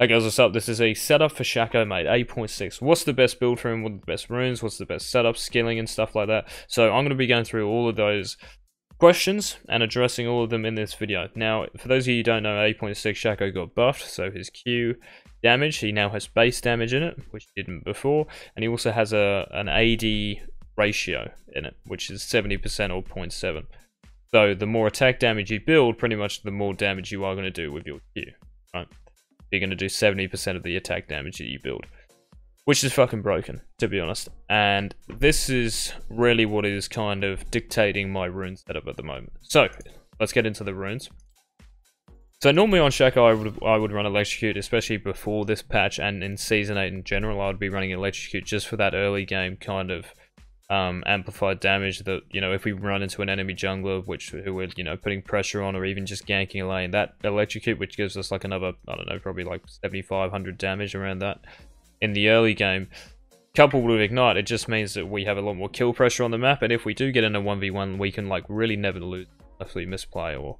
Hey guys, what's up? This is a setup for Shaco, mate, 8.6. What's the best build for him? What are the best runes? What's the best setup, skilling, and stuff like that? So I'm going to be going through all of those questions and addressing all of them in this video. Now, for those of you who don't know, 8.6 Shaco got buffed, so his Q damage, he now has base damage in it, which he didn't before, and he also has an AD ratio in it, which is 70% or 0.7. So the more attack damage you build, pretty much the more damage you are going to do with your Q, right? You're going to do 70% of the attack damage that you build, which is fucking broken, to be honest. And this is really what is kind of dictating my rune setup at the moment. So let's get into the runes. So normally on Shaco I would run Electrocute, especially before this patch, and in Season 8 in general I would be running Electrocute just for that early game kind of amplified damage that, you know, if we run into an enemy jungler who we're, you know, putting pressure on, or even just ganking a lane, that Electrocute, which gives us like another, I don't know, probably like 7,500 damage around that in the early game, coupled with Ignite, it just means that we have a lot more kill pressure on the map, and if we do get in a 1v1 we can like really never lose if we misplay or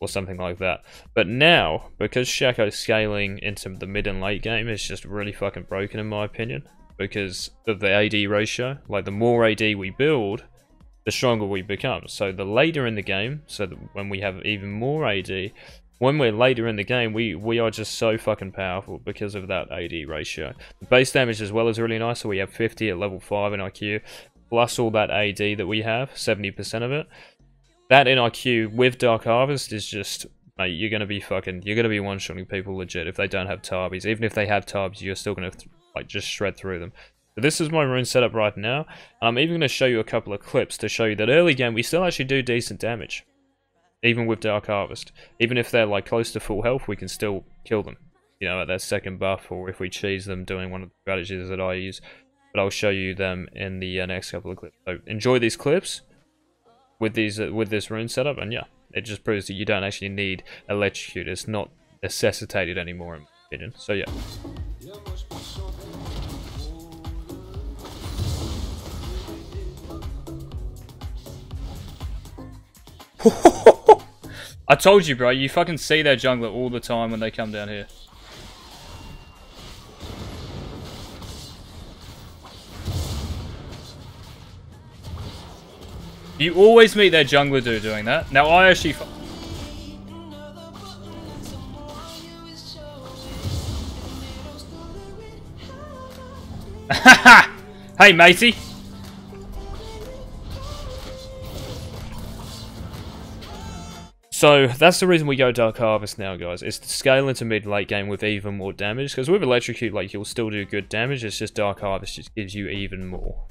something like that. But now, because Shaco's scaling into the mid and late game, it's just really fucking broken in my opinion, because of the AD ratio. Like, the more AD we build, the stronger we become. So the later in the game, so that when we have even more AD, when we're later in the game, we are just so fucking powerful because of that AD ratio. The base damage as well is really nice, so we have 50 at level 5 in IQ, plus all that AD that we have, 70% of it. That in IQ with Dark Harvest is just, mate, you're gonna be one-shotting people legit if they don't have Tarbis. Even if they have Tarbis, you're still gonna like just shred through them. So this is my rune setup right now, and I'm even going to show you a couple of clips to show you that early game we still actually do decent damage, even with Dark Harvest. Even if they're like close to full health, we can still kill them, you know, at their second buff, or if we cheese them doing one of the strategies that I use. But I'll show you them in the next couple of clips. So enjoy these clips with this rune setup, and yeah, it just proves that you don't actually need Electrocute. It's not necessitated anymore in my opinion. So yeah. I told you, bro, you fucking see their jungler all the time when they come down here. You always meet their jungler dude doing that. Now I actually hey matey. So that's the reason we go Dark Harvest now, guys. It's to scale into mid-late game with even more damage. Because with Electrocute, like, you'll still do good damage. It's just Dark Harvest just gives you even more.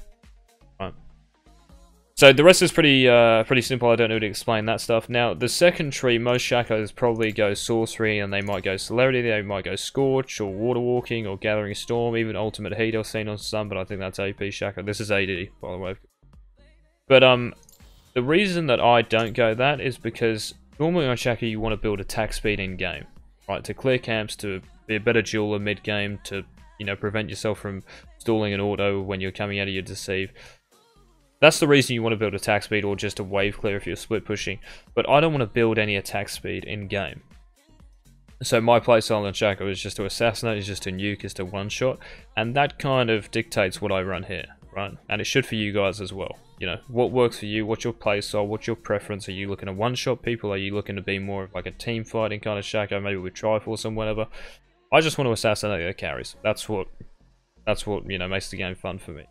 Right. So the rest is pretty simple. I don't need to explain that stuff. Now, the second tree, most Shacos probably go Sorcery, and they might go Celerity, they might go Scorch, or Water Walking, or Gathering Storm, even Ultimate Heat I've seen on some, but I think that's AP Shaco. This is AD, by the way. But the reason that I don't go that is because normally on Shaco you want to build attack speed in game, right? To clear camps, to be a better dueler mid game, to, you know, prevent yourself from stalling an auto when you're coming out of your deceive. That's the reason you want to build attack speed, or just a wave clear if you're split pushing. But I don't want to build any attack speed in game. So my playstyle on Shaco is just to assassinate, is just to nuke, is to one shot, and that kind of dictates what I run here, right? And it should for you guys as well. You know, what works for you, what's your playstyle, what's your preference? Are you looking to one-shot people? Are you looking to be more of like a team fighting kind of Shaco, maybe with Triforce and whatever? I just want to assassinate the carries. That's what, you know, makes the game fun for me.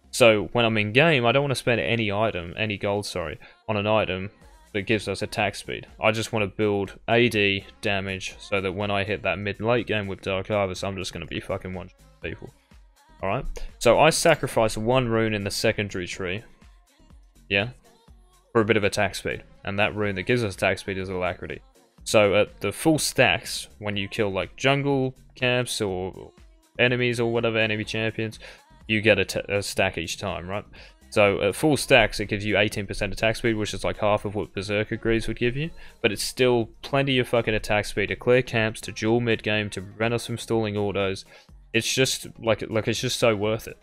So when I'm in game, I don't want to spend any gold, on an item that gives us attack speed. I just want to build AD damage so that when I hit that mid-late game with Dark Harvest, I'm just going to be fucking one-shot people. Alright? So I sacrifice one rune in the secondary tree, yeah, for a bit of attack speed, and that rune that gives us attack speed is Alacrity. So at the full stacks, when you kill like jungle camps or enemies or whatever, enemy champions, you get a stack each time, right? So at full stacks it gives you 18% attack speed, which is like half of what Berserker Greaves would give you, but it's still plenty of fucking attack speed to clear camps, to duel mid game, to prevent us from stalling autos. It's just like it's just so worth it.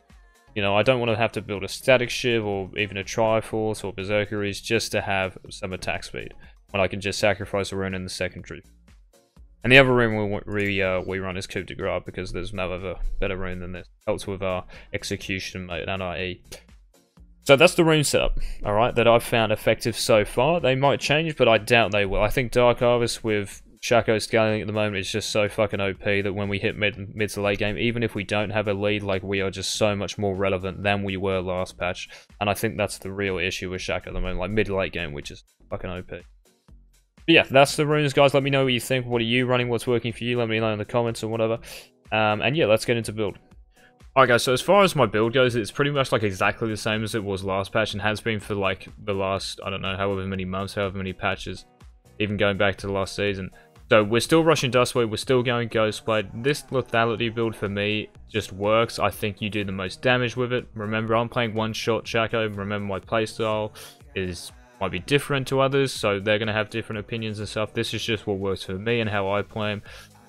You know, I don't want to have to build a static shiv or even a Triforce or Berserkeries just to have some attack speed, when I can just sacrifice a rune in the secondary. And the other rune we run is Coup de Grace because there's no other better rune than this. Helps with our execution mode and our E. So that's the rune setup, alright, that I've found effective so far. They might change, but I doubt they will. I think Dark Harvest with Shaco scaling at the moment is just so fucking OP that when we hit mid to late game, even if we don't have a lead, like, we are just so much more relevant than we were last patch. And I think that's the real issue with Shaco at the moment, like mid to late game, which is fucking OP. But yeah, that's the runes, guys. Let me know what you think. What are you running? What's working for you? Let me know in the comments or whatever. And yeah, let's get into build. Alright guys, so as far as my build goes, it's pretty much like exactly the same as it was last patch and has been for like the last, I don't know, however many months, however many patches, even going back to the last season. So we're still rushing Dustblade, we're still going Ghostblade. This lethality build for me just works. I think you do the most damage with it. Remember, I'm playing one-shot Shaco. Remember, my playstyle might be different to others, so they're going to have different opinions and stuff. This is just what works for me and how I play them.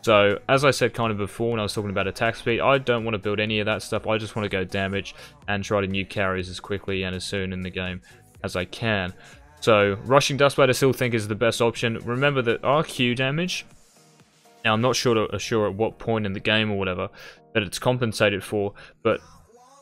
So, as I said kind of before when I was talking about attack speed, I don't want to build any of that stuff. I just want to go damage and try to nuke carries as quickly and as soon in the game as I can. So, rushing Dustblade I still think is the best option. Remember that our Q damage, now I'm not sure at what point in the game or whatever that it's compensated for, but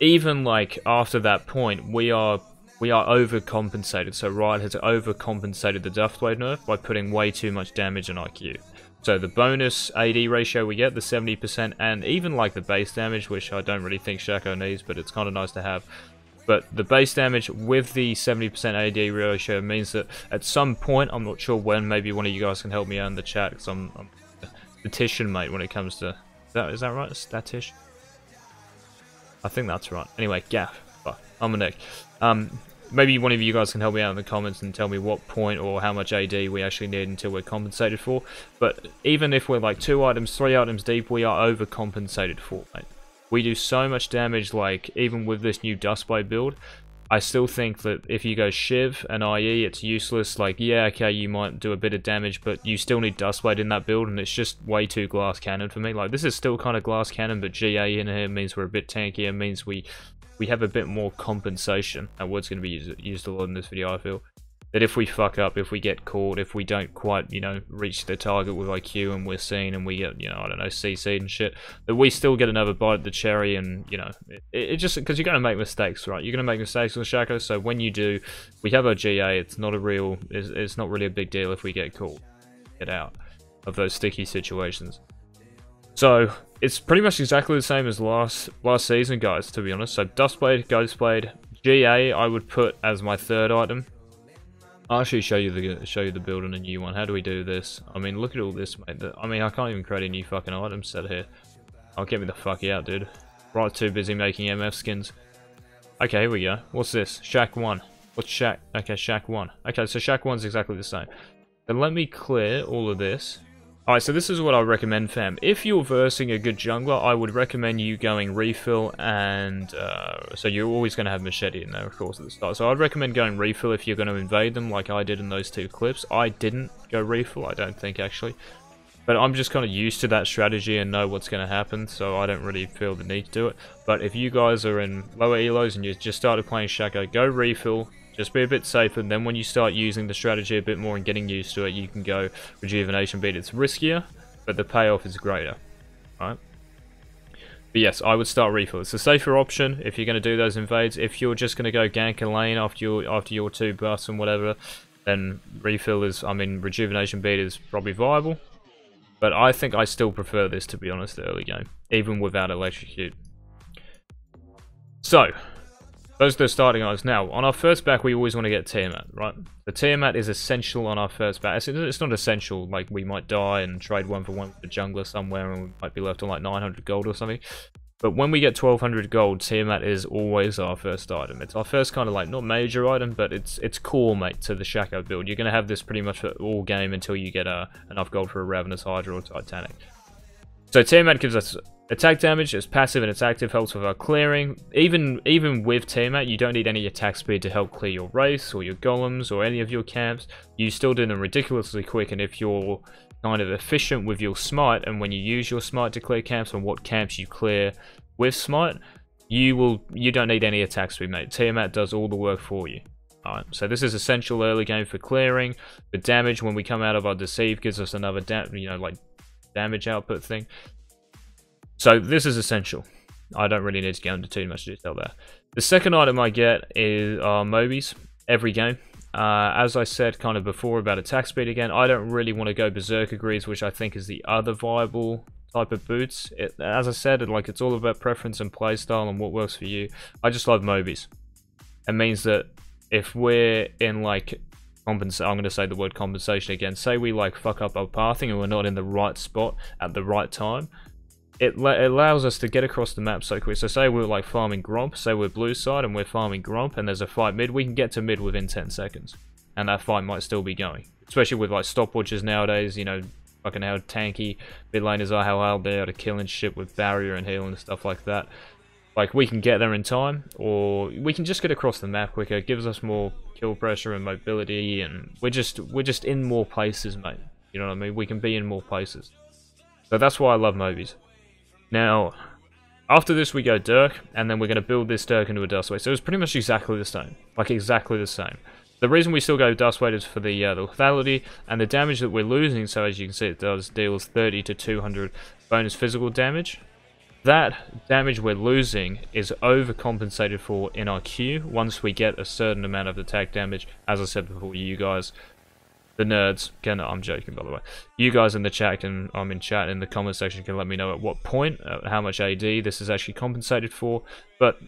even like after that point, we are overcompensated. So Riot has overcompensated the Dustblade nerf by putting way too much damage on our Q. So the bonus AD ratio we get, the 70%, and even like the base damage, which I don't really think Shaco needs, but it's kind of nice to have. But the base damage with the 70% AD ratio means that at some point, I'm not sure when, maybe one of you guys can help me out in the chat, because I'm a statistician, mate, when it comes to... Is that right? A statistician? I think that's right. Anyway, gaff. I'm a Nick. Maybe one of you guys can help me out in the comments and tell me what point or how much AD we actually need until we're compensated for. But even if we're like 2 items, 3 items deep, we are overcompensated for, mate. We do so much damage, like, even with this new Dustblade build, I still think that if you go Shiv and IE, it's useless. Like, yeah, okay, you might do a bit of damage, but you still need Dustblade in that build, and it's just way too glass cannon for me. Like, this is still kind of glass cannon, but GA in here means we're a bit tankier, means we have a bit more compensation. That word's going to be used a lot in this video, I feel. That if we fuck up, if we get caught, if we don't quite, you know, reach the target with IQ and we're seen and we get, you know, I don't know, CC'd and shit, that we still get another bite at the cherry. And, you know, it just, because you're going to make mistakes, right? You're going to make mistakes with Shaco, so when you do, we have our GA, it's not really a big deal if we get caught. Get out of those sticky situations. So, it's pretty much exactly the same as last season, guys, to be honest. So, Dustblade, Ghostblade, GA I would put as my 3rd item. I'll actually show you the build on a new one. How do we do this? I mean, look at all this, mate. I mean, I can't even create a new fucking item set here. I'll get me the fuck out, dude. Right, too busy making MF skins. Okay, here we go. What's this? Shac 1. What's Shac? Okay, Shac 1. Okay, so Shac 1's exactly the same. Then let me clear all of this. Alright, so this is what I recommend, fam. If you're versing a good jungler, I would recommend you going refill and... so you're always going to have machete in there, of course, at the start. So I'd recommend going refill if you're going to invade them, like I did in those 2 clips. I didn't go refill, I don't think, actually. But I'm just kind of used to that strategy and know what's going to happen, so I don't really feel the need to do it. But if you guys are in lower elos and you just started playing Shaco, go refill. Just be a bit safer, and then when you start using the strategy a bit more and getting used to it, you can go rejuvenation beat. It's riskier, but the payoff is greater. Right? But yes, I would start refill. It's a safer option if you're going to do those invades. If you're just going to go gank a lane after your 2 buffs and whatever, then refill is, I mean, rejuvenation beat is probably viable. But I think I still prefer this, to be honest, early game, even without Electrocute. So, those are the starting items. Now, on our first back, we always want to get Tiamat, right? The Tiamat is essential on our first back. It's not essential, like we might die and trade 1 for 1 with the jungler somewhere and we might be left on like 900 gold or something. But when we get 1200 gold, Tiamat is always our first item. It's our first kind of like, not major item, but it's core, mate, to the Shaco build. You're going to have this pretty much for all game until you get enough gold for a Ravenous Hydra or Titanic. So Tiamat gives us attack damage, it's passive and it's active, helps with our clearing. Even with Tiamat, you don't need any attack speed to help clear your race or your golems or any of your camps. You still do them ridiculously quick, and if you're kind of efficient with your smite, and when you use your smite to clear camps and what camps you clear with smite, you don't need any attack speed, mate. Tiamat does all the work for you. Alright, so this is essential early game for clearing. The damage when we come out of our deceive gives us another like damage output thing. So this is essential. I don't really need to go into too much detail there. The second item I get is Mobies every game. As I said kind of before about attack speed again, I don't really want to go Berserker Greaves, which I think is the other viable type of boots. As I said, like, it's all about preference and playstyle and what works for you. I just love Mobies. It means that if we're in like I'm going to say the word compensation again. Say we like fuck up our pathing and we're not in the right spot at the right time. It allows us to get across the map so quick. So say we're like farming Gromp, say we're blue side and we're farming Gromp and there's a fight mid, we can get to mid within 10 seconds. And that fight might still be going. Especially with like stopwatches nowadays, you know, fucking how tanky mid laners are, how hard they are to kill and shit with barrier and heal and stuff like that. Like, we can get there in time, or we can just get across the map quicker. It gives us more kill pressure and mobility, and we're just in more places, mate. You know what I mean? We can be in more places. So that's why I love Mobies. Now, after this we go Dirk, and then we're going to build this Dirk into a Dustweight. So it's pretty much exactly the same. Like, exactly the same. The reason we still go Dustweight is for the lethality, and the damage that we're losing, so as you can see it deals 30 to 200 bonus physical damage. That damage we're losing is overcompensated for in our queue once we get a certain amount of attack damage. As I said before, you guys, the nerds, I'm joking by the way, you guys in the chat can, I'm in chat in the comment section, can let me know at what point, how much AD this is actually compensated for. But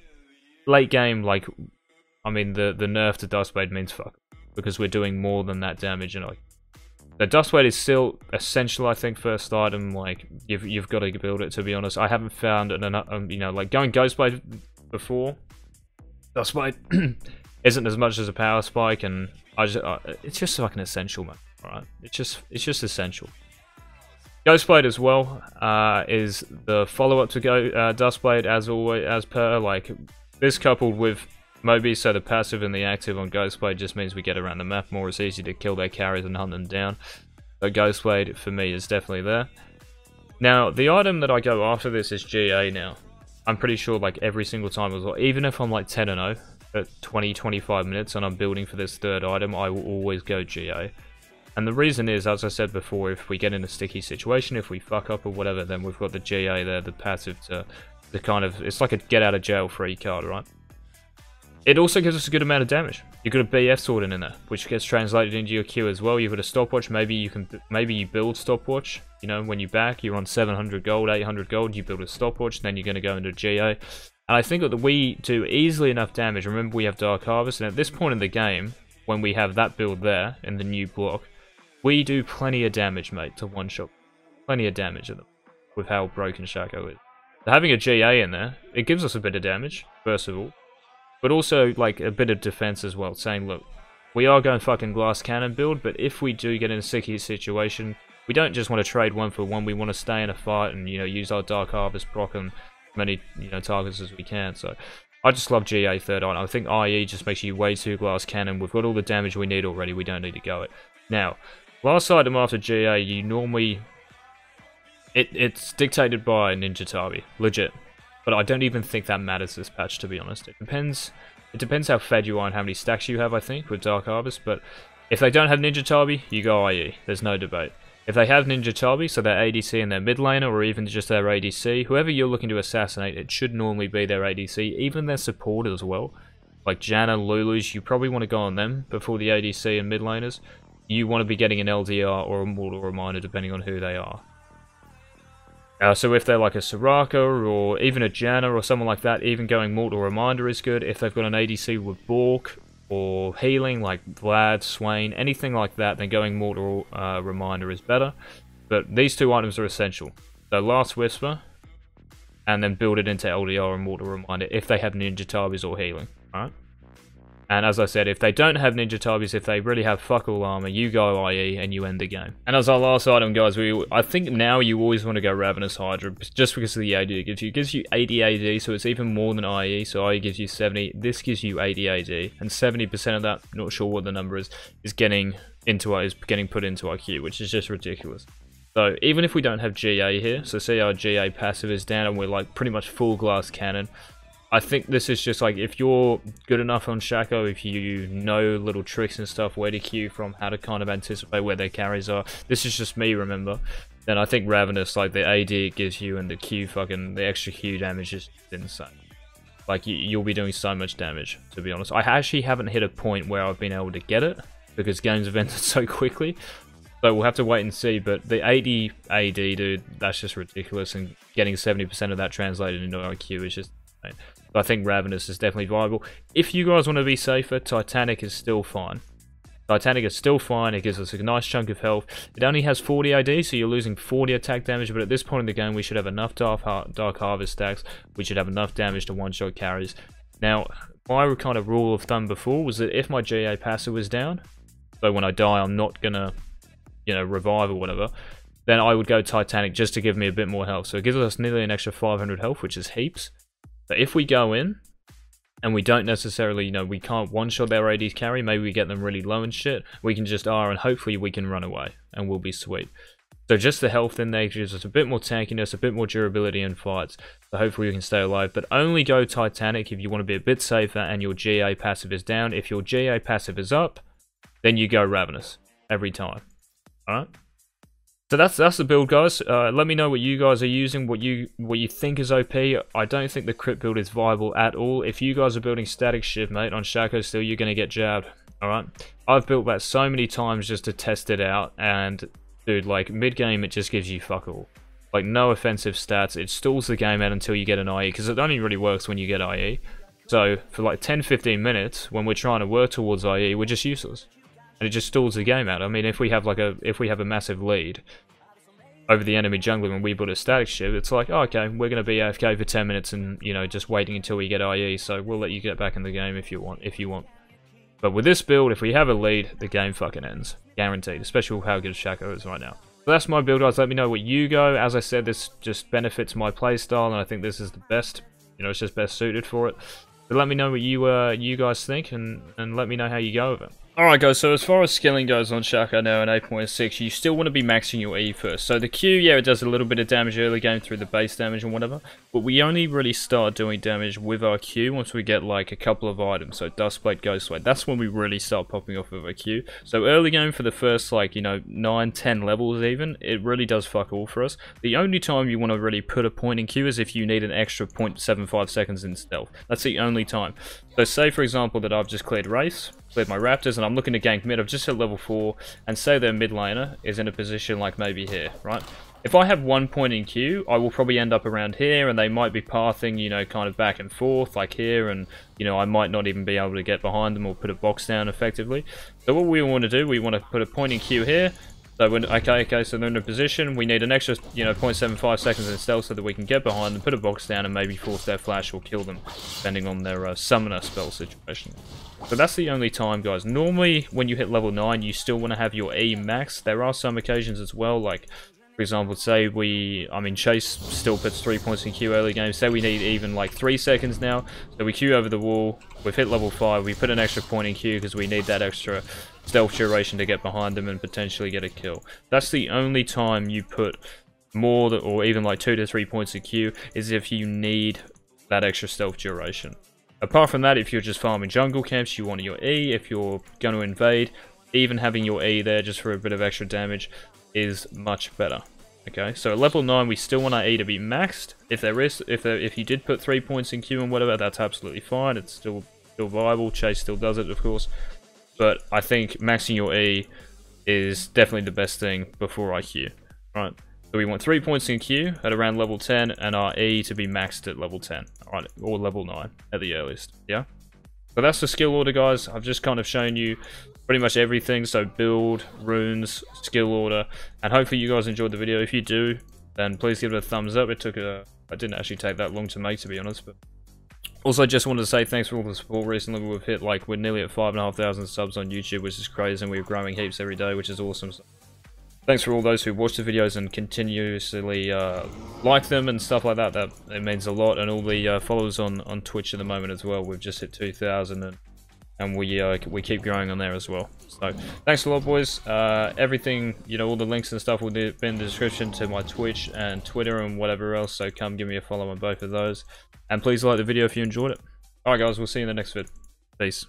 late game, like, I mean, the nerf to Dustblade means fuck, because we're doing more than that damage, and the Dustweight is still essential, I think, first item. Like, you've got to build it, to be honest. I haven't found you know, like going Ghostblade before. Dustweight isn't as much as a power spike, and it's just fucking essential, man. Alright, it's just essential. Ghostblade as well is the follow-up to Dustblade, as always, as per. Like, this coupled with Mobies, so the passive and the active on Ghostblade just means we get around the map more. It's easy to kill their carries and hunt them down. So Ghostblade, for me, is definitely there. Now, the item that I go after this is GA now. I'm pretty sure, like, every single time as well, even if I'm like 10-0 at 20-25 minutes and I'm building for this third item, I will always go GA. And the reason is, as I said before, if we get in a sticky situation, if we fuck up or whatever, then we've got the GA there, the passive to kind of, it's like a get out of jail free card, right? It also gives us a good amount of damage. You've got a BF sword in there, which gets translated into your Q as well. You've got a stopwatch. Maybe you build stopwatch. You know, when you back, you're on 700 gold, 800 gold. You build a stopwatch, then you're going to go into GA. And I think that we do easily enough damage. Remember, we have Dark Harvest, and at this point in the game, when we have that build there in the new block, we do plenty of damage, mate, to one shot. Plenty of damage with how broken Shaco is. So having a GA in there, it gives us a bit of damage, first of all. But also, like, a bit of defense as well, saying, look, we are going fucking glass cannon build, but if we do get in a sticky situation, we don't just want to trade one for one, we want to stay in a fight and, you know, use our Dark Harvest proc on as many, you know, targets as we can. So, I just love GA third item. I think IE just makes you way too glass cannon. We've got all the damage we need already, we don't need to go it. Now, last item after GA, you normally... It's dictated by Ninja Tabi, legit. But I don't even think that matters this patch, to be honest. It depends how fed you are and how many stacks you have, I think, with Dark Harvest. But if they don't have Ninja Tabi, you go IE. There's no debate. If they have Ninja Tabi, so their ADC and their mid laner, or even just their ADC, whoever you're looking to assassinate, it should normally be their ADC, even their support as well. Like Janna, Lulu's, you probably want to go on them before the ADC and mid laners. You want to be getting an LDR or a Mortal Reminder, depending on who they are. So if they're like a Soraka or even a Janna or someone like that, even going Mortal Reminder is good. If they've got an ADC with Bork or healing like Vlad, Swain, anything like that, then going Mortal Reminder is better. But these two items are essential. So Last Whisper, and then build it into LDR and Mortal Reminder if they have Ninja Tabis or healing. Alright? And as I said, if they don't have Ninja Tabis, if they really have fuck all armor, you go IE and you end the game. And as our last item, guys, I think now you always want to go Ravenous Hydra, just because of the AD it gives you. It gives you 80 AD, so it's even more than IE, so IE gives you 70. This gives you 80 AD, and 70% of that, not sure what the number is getting put into our queue, which is just ridiculous. So even if we don't have GA here, so see our GA passive is down and we're like pretty much full glass cannon, I think this is just like, if you're good enough on Shaco, if you know little tricks and stuff, where to queue from, how to kind of anticipate where their carries are. This is just me, remember. then I think Ravenous, like the AD it gives you and the Q fucking, the extra Q damage is insane. Like, you'll be doing so much damage, to be honest. I actually haven't hit a point where I've been able to get it, because games have ended so quickly. So we'll have to wait and see, but the 80 AD, dude, that's just ridiculous, and getting 70% of that translated into IQ is just insane. So I think Ravenous is definitely viable. If you guys want to be safer, Titanic is still fine. Titanic is still fine, it gives us a nice chunk of health. It only has 40 AD, so you're losing 40 attack damage, but at this point in the game we should have enough Dark Harvest stacks, we should have enough damage to one-shot carries. Now, my kind of rule of thumb before was that if my GA passive was down, so when I die I'm not gonna, you know, revive or whatever, then I would go Titanic just to give me a bit more health. So it gives us nearly an extra 500 health, which is heaps. But if we go in, and we don't necessarily, you know, we can't one-shot their AD carry, maybe we get them really low and shit, we can just R and hopefully we can run away, and we'll be sweet. So just the health in there gives us a bit more tankiness, a bit more durability in fights, so hopefully we can stay alive, but only go Titanic if you want to be a bit safer and your GA passive is down. If your GA passive is up, then you go Ravenous, every time, alright? So that's the build, guys. Let me know what you guys are using, what you think is OP. I don't think the crit build is viable at all. If you guys are building static shit, mate, on Shaco still, you're going to get jabbed. Alright? I've built that so many times just to test it out, and dude, like, mid-game it just gives you fuck all. Like, no offensive stats. It stalls the game out until you get an IE, because it only really works when you get IE. So, for like 10-15 minutes, when we're trying to work towards IE, we're just useless. And it just stalls the game out. I mean, if we have a massive lead over the enemy jungler and we build a static ship, it's like, oh, okay, we're going to be AFK for 10 minutes and, you know, just waiting until we get IE, so we'll let you get back in the game if you want. But with this build, if we have a lead, the game fucking ends. Guaranteed, especially with how good Shaco is right now. So that's my build, guys. Let me know what you go. As I said, this just benefits my playstyle, and I think this is the best. You know, it's just best suited for it. But let me know what you guys think, and let me know how you go with it. Alright guys, so as far as skilling goes on Shaco now in 8.6, you still want to be maxing your E first. So the Q, yeah, it does a little bit of damage early game through the base damage and whatever, but we only really start doing damage with our Q once we get like a couple of items. So Dustplate, Ghostblade, that's when we really start popping off with our Q. So early game for the first, like, you know, 9-10 levels even, it really does fuck all for us. The only time you want to really put a point in Q is if you need an extra 0.75 seconds in stealth. That's the only time. So say for example that I've just cleared Wraiths, cleared my Raptors, and I'm looking to gank mid. I've just hit level 4, and say their mid laner is in a position like maybe here, right? If I have 1 point in Q, I will probably end up around here, and they might be pathing, you know, kind of back and forth, like here, and, you know, I might not even be able to get behind them or put a box down effectively. So what we want to do, we want to put a point in Q here. So when, okay, so they're in a position, we need an extra, you know, 0.75 seconds in stealth so that we can get behind them, put a box down, and maybe force their flash or kill them, depending on their summoner spell situation. So that's the only time, guys. Normally, when you hit level 9, you still want to have your E max. There are some occasions as well, like, for example, say Chase still puts 3 points in Q early game. Say we need even like 3 seconds now. So we Q over the wall, we've hit level 5, we put an extra point in Q because we need that extra stealth duration to get behind them and potentially get a kill. That's the only time you put more or even like 2 to 3 points in Q, is if you need that extra stealth duration. Apart from that, if you're just farming jungle camps, you want your E. If you're going to invade, even having your E there just for a bit of extra damage is much better. Okay, so at level 9 we still want our E to be maxed. If you did put 3 points in Q and whatever, that's absolutely fine. It's still viable. Chase still does it, of course. But I think maxing your E is definitely the best thing before IQ. Right. So we want 3 points in Q at around level 10 and our E to be maxed at level 10. Alright, or level 9 at the earliest. Yeah? So that's the skill order, guys. I've just kind of shown you pretty much everything. So build, runes, skill order, and hopefully you guys enjoyed the video. If you do, then please give it a thumbs up. It didn't actually take that long to make, to be honest. But also, just wanted to say thanks for all the support recently. We've hit we're nearly at 5,500 subs on YouTube, which is crazy, and we're growing heaps every day, which is awesome. So thanks for all those who watch the videos and continuously like them and stuff like that. It means a lot. And all the followers on Twitch at the moment as well. We've just hit 2,000, and we keep growing on there as well. So thanks a lot, boys. Everything, you know, all the links and stuff will be in the description to my Twitch and Twitter and whatever else. So come give me a follow on both of those. And please like the video if you enjoyed it. Alright guys, we'll see you in the next vid. Peace.